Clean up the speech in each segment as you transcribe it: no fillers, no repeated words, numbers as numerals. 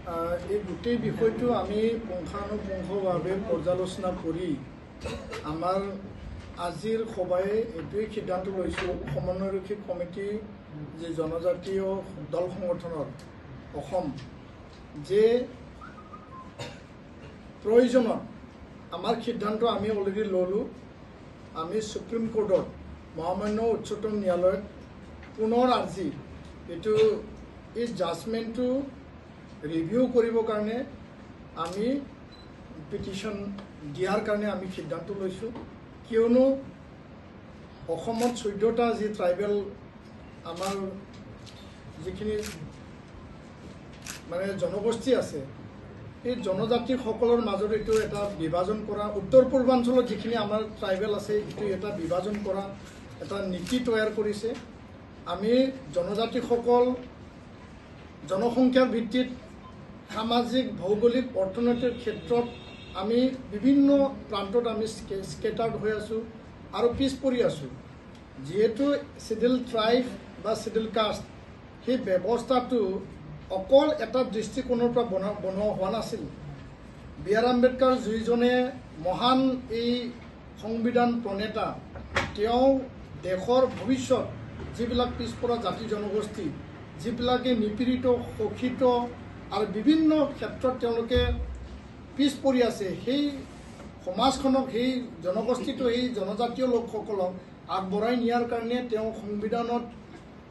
এই গোটেই বিষয়টো আমি পুংখানুপুংখভাৱে পৰ্যালোচনা কৰি আমাৰ আজিৰ সভাই এইটোৱেই সিদ্ধান্ত লৈছোঁ সমন্বয়ৰক্ষী কমিটি যে জনজাতীয় দল সংগঠনৰ অসম যে প্ৰয়োজনত আমাৰ সিদ্ধান্ত আমি অলৰেডি ল'লোঁ। আমি সুপ্ৰিম কোৰ্টত মহামান্য উচ্চতম ন্যায়ালয়ত পুনৰ আজি এইটো এই জাজমেণ্টটো ৰিভিউ কৰিবৰ কাৰণে আমি পিটিশ্যন দিয়াৰ কাৰণে আমি সিদ্ধান্ত লৈছোঁ। কিয়নো অসমত 14টা যি ট্ৰাইবেল আমাৰ যিখিনি মানে জনগোষ্ঠী আছে এই জনজাতিসকলৰ মাজত এইটো এটা বিভাজন কৰা, উত্তৰ পূৰ্বাঞ্চলত যিখিনি আমাৰ ট্ৰাইবেল আছে এইটো এটা বিভাজন কৰা এটা নীতি তৈয়াৰ কৰিছে। আমি জনজাতিসকল জনসংখ্যাৰ ভিত্তিত সামাজিক ভৌগোলিক অৰ্থনৈতিক ক্ষেত্ৰত আমি বিভিন্ন প্ৰান্তত আমি স্কেটাৰ্ড হৈ আছোঁ আৰু পিছ পৰি আছোঁ। যিহেতু চিডিউল ট্ৰাইব বা চিডিউল কাষ্ট সেই ব্যৱস্থাটো অকল এটা দৃষ্টিকোণৰ পৰা বনোৱা হোৱা নাছিল। বি.আৰ. আম্বেদকাৰ যিজনে মহান এই সংবিধান প্ৰণেতা, তেওঁ দেশৰ ভৱিষ্যত যিবিলাক পিছপৰা জাতি জনগোষ্ঠী যিবিলাকে নিপীড়িত শোষিত আৰু বিভিন্ন ক্ষেত্ৰত তেওঁলোকে পিছ পৰি আছে, সেই সমাজখনক সেই জনগোষ্ঠীটো এই জনজাতীয় লোকসকলক আগবঢ়াই নিয়াৰ কাৰণে তেওঁ সংবিধানত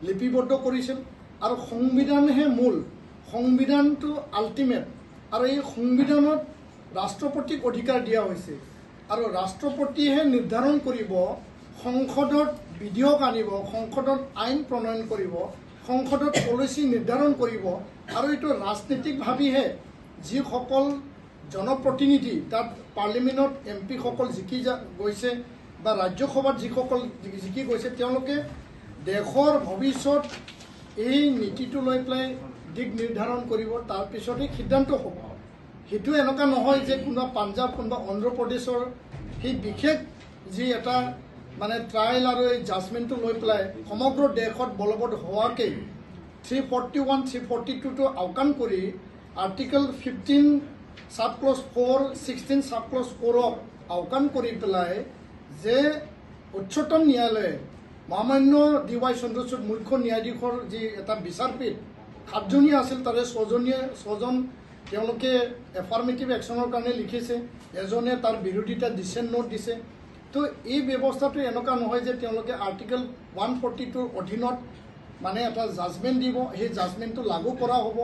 লিপিবদ্ধ কৰিছিল। আৰু সংবিধানহে মূল, সংবিধানটো আল্টিমেট। আৰু এই সংবিধানত ৰাষ্ট্ৰপতিক অধিকাৰ দিয়া হৈছে আৰু ৰাষ্ট্ৰপতিয়েহে নিৰ্ধাৰণ কৰিব, সংসদত বিধেয়ক আনিব, সংসদত আইন প্ৰণয়ন কৰিব, সংসদত পলিচি নিৰ্ধাৰণ কৰিব। আৰু এইটো ৰাজনীতিকভাৱেহে যিসকল জনপ্ৰতিনিধি তাত পাৰ্লিমেণ্টত MP সকল জিকি গৈছে বা ৰাজ্যসভাত যিসকল জিকি গৈছে তেওঁলোকে দেশৰ ভৱিষ্যত এই নীতিটো লৈ পেলাই দিশ নিৰ্ধাৰণ কৰিব, তাৰপিছতহে সিদ্ধান্ত হ'ব। সেইটো এনেকুৱা নহয় যে কোনোবা পাঞ্জাৱ কোনোবা অন্ধ্ৰপ্ৰদেশৰ সেই বিশেষ যি এটা মানে ট্ৰায়েল আৰু এই জাজমেণ্টটো লৈ পেলাই সমগ্ৰ দেশত বলবৎ হোৱাকৈ 341, 342টো আওকাণ কৰি আৰ্টিকল 15 সাবক্লজ 4, 16 সাবক্লজ 4ক আওকাণ কৰি পেলাই যে উচ্চতম ন্যায়ালয়ে মহামান্য D.Y. চন্দ্ৰচূড় মুখ্য ন্যায়াধীশৰ যি এটা বিচাৰপীঠ 7জনীয়া আছিল, তাৰে 6জন তেওঁলোকে এফাৰ্মেটিভ একশ্যনৰ কাৰণে লিখিছে, এজনে তাৰ বিৰোধিতা ডিচেণ্ট নোট দিছে। তো এই ব্যৱস্থাটো এনেকুৱা নহয় যে তেওঁলোকে আৰ্টিকল 142ৰ অধীনত মানে এটা জাজমেণ্ট দিব, সেই জাজমেণ্টটো লাগু কৰা হ'ব,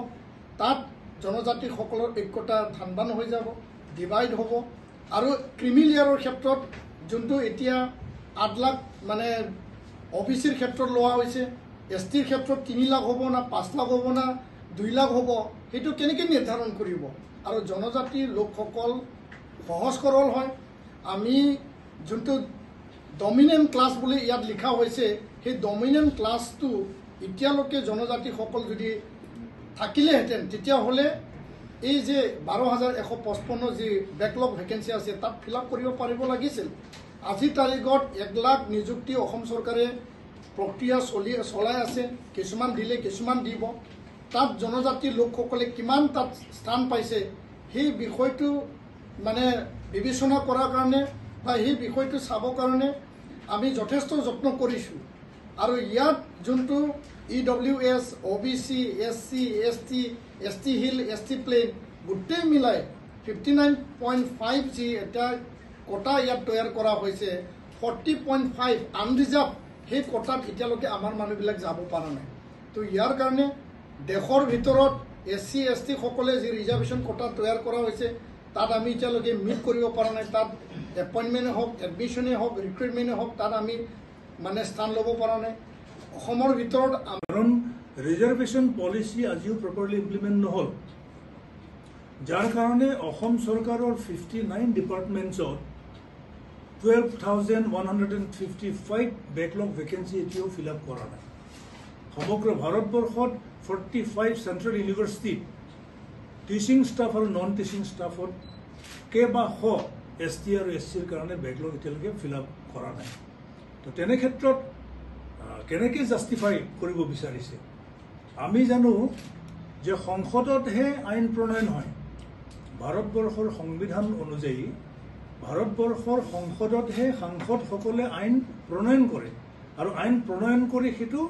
তাত জনজাতিসকলৰ ঐক্যতা ধানবান হৈ যাব, ডিভাইড হ'ব। আৰু ক্ৰিমিলিয়াৰৰ ক্ষেত্ৰত যোনটো এতিয়া 8 লাখ মানে OBCৰ ক্ষেত্ৰত লোৱা হৈছে, STৰ ক্ষেত্ৰত 3 লাখ হ'ব না 5 লাখ হ'ব না 2 লাখ হ'ব, সেইটো কেনেকৈ নিৰ্ধাৰণ কৰিব? আৰু জনজাতিৰ লোকসকল সহজ সৰল হয়। আমি যোনটো ডমিনেণ্ট ক্লাছ বুলি ইয়াত লিখা হৈছে, সেই ডমিনেণ্ট ক্লাছটো এতিয়ালৈকে জনজাতিসকল যদি থাকিলেহেঁতেন তেতিয়াহ'লে এই যে 12,155 যি বেকলগ ভেকেঞ্চি আছে তাত ফিল আপ কৰিব পাৰিব লাগিছিল। আজিৰ তাৰিখত 1 লাখ নিযুক্তি অসম চৰকাৰে প্ৰক্ৰিয়া চলাই আছে, কিছুমান দিলে কিছুমান দিব। তাত জনজাতিৰ লোকসকলে কিমান তাত স্থান পাইছে সেই বিষয়টো মানে বিবেচনা কৰাৰ কাৰণে বা সেই বিষয়টো চাবৰ কাৰণে আমি যথেষ্ট যত্ন কৰিছোঁ। আৰু ইয়াত যোনটো EWS, OBC, SC, ST, ST hill, ST plain গোটেই মিলাই 59.5 যি এটা কোটা ইয়াত তৈয়াৰ কৰা হৈছে, 40.5 আনৰিজাৰ্ভ, সেই কোটাত এতিয়ালৈকে আমাৰ মানুহবিলাক যাব পৰা নাই। তো ইয়াৰ কাৰণে দেশৰ ভিতৰত SC, ST সকলে যি ৰিজাৰ্ভেশ্যন কোটা তৈয়াৰ কৰা হৈছে তাত আমি এতিয়ালৈকে মিট কৰিব পৰা নাই। তাত এপইণ্টমেণ্টেই হওক, এডমিশ্যনেই হওক, ৰিক্ৰুইটমেণ্টেই হওক, তাত আমি মানে স্থান ল'ব পৰা নাই। অসমৰ ভিতৰত কাৰণ ৰিজাৰ্ভেশ্যন পলিচি আজিও প্ৰপাৰলি ইমপ্লিমেণ্ট নহ'ল, যাৰ কাৰণে অসম চৰকাৰৰ 59 ডিপাৰ্টমেণ্টছত 12,155 বেকলগ ভেকেঞ্চি এতিয়াও ফিল আপ কৰা নাই। সমগ্ৰ ভাৰতবৰ্ষত 45 চেণ্ট্ৰেল ইউনিভাৰ্চিটিত টিচিং ষ্টাফ আৰু নন টিচিং ষ্টাফত কেইবাশ ST আৰু SCৰ কাৰণে বেকলগ এতিয়ালৈকে ফিল আপ কৰা নাই। তো তেনে ক্ষেত্ৰত কেনেকৈ জাষ্টিফাই কৰিব বিচাৰিছে? আমি জানো যে সংসদতহে আইন প্ৰণয়ন হয় ভাৰতবৰ্ষৰ সংবিধান অনুযায়ী ভাৰতবৰ্ষৰ সংসদতহে সাংসদসকলে আইন প্ৰণয়ন কৰে আৰু আইন প্ৰণয়ন কৰি সেইটো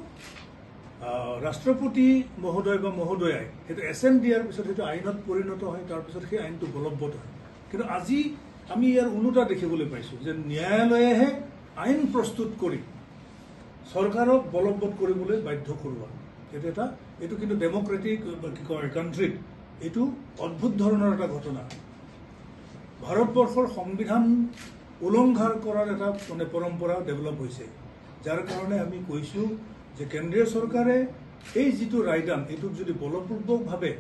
ৰাষ্ট্ৰপতি মহোদয় বা মহোদয়াই সেইটো এছেম্ট দিয়াৰ পিছত সেইটো আইনত পৰিণত হয় তাৰ পিছত সেই আইনটো বলবৎ হয় কিন্তু আজি আমি ইয়াৰ উলোটা দেখিবলৈ পাইছোঁ যে ন্যায়ালয়েহে আইন প্ৰস্তুত কৰি চৰকাৰক বলবৎ কৰিবলৈ বাধ্য কৰোৱা এইটো কিন্তু ডেমক্ৰেটিক কি কয় কাণ্ট্ৰিত এইটো অদ্ভুত ধৰণৰ এটা ঘটনা ভাৰতবৰ্ষৰ সংবিধান উলংঘন কৰাৰ এটা মানে পৰম্পৰা ডেভেলপ হৈছে যাৰ কাৰণে আমি কৈছোঁ যে কেন্দ্ৰীয় চৰকাৰে এই যিটো ৰায়দান এইটোক যদি বলপূৰ্বকভাৱে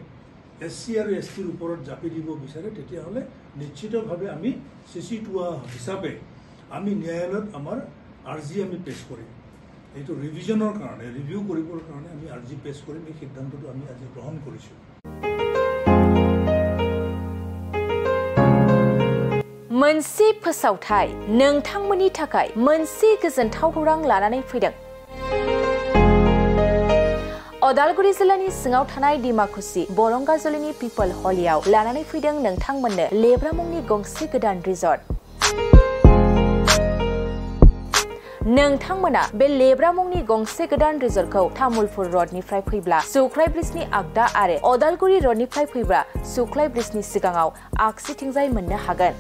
SC আৰু STৰ ওপৰত জাপি দিব বিচাৰে তেতিয়াহ'লে নিশ্চিতভাৱে আমি CC2 হিচাপে আমি ন্যায়ালয়ত আমাৰ আৰ্জি আমি পেছ কৰিম এইটো ৰিভিজনৰ কাৰণে ৰিভিউ কৰিবৰ কাৰণে আমি আৰ্জি পেছ কৰিম এই সিদ্ধান্তটো আমি আজি গ্ৰহণ কৰিছোঁ मोनसे फोसावथाय नोंथांमोननि थाखाय मोनसे गोजोनथाव खौरां लानानै फैदों अदालगुरि जिल्लानि सिङाव थानाय डिमाकुसि बरंगाजुलिनि पिपल हलियाव लानानै फैदों नोंथांमोननो लेब्रा मुंनि गंसे गोदान रिजर्ट नोंथांमोना बे लेब्रा मुंनि गंसे गोदान रिजर्टखौ तामुलपुर रडनिफ्राय फैब्ला सुख्लाय ब्रिजनि आगदा आरो अदालगुरि रडनिफ्राय फैब्ला सुख्लाय ब्रिजनि सिगाङाव आगसिथिंजाय मोननो हागोन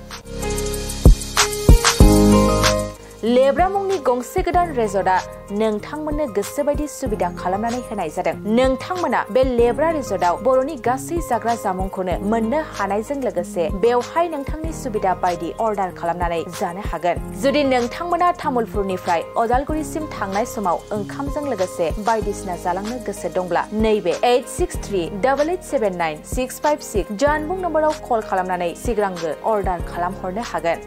लेब्रा मुंनि गंसे गोदान रिजर्टआ नोंथांमोननो गोसोबायदि सुबिदा खालामनानै होनाय जादों नोंथांमोना बे लेब्रा रिजर्टआव बर'नि गासै जाग्रा जामुंखौनो मोननो हानायजों लोगोसे बेवहाय नोंथांनि सुबिदा बायदि अर्डार खालामनानै जानो हागोन जुदि नोंथांमोना तामुलपुरनिफ्राय अदालगुरिसिम थांनाय समाव ओंखामजों लोगोसे बायदिसिना जालांनो गोसो दंब्ला नैबे 8638879656 जानबुं नम्बराव कल खालामनानै सिगांग्रो अर्डार खालामहरनो हागोन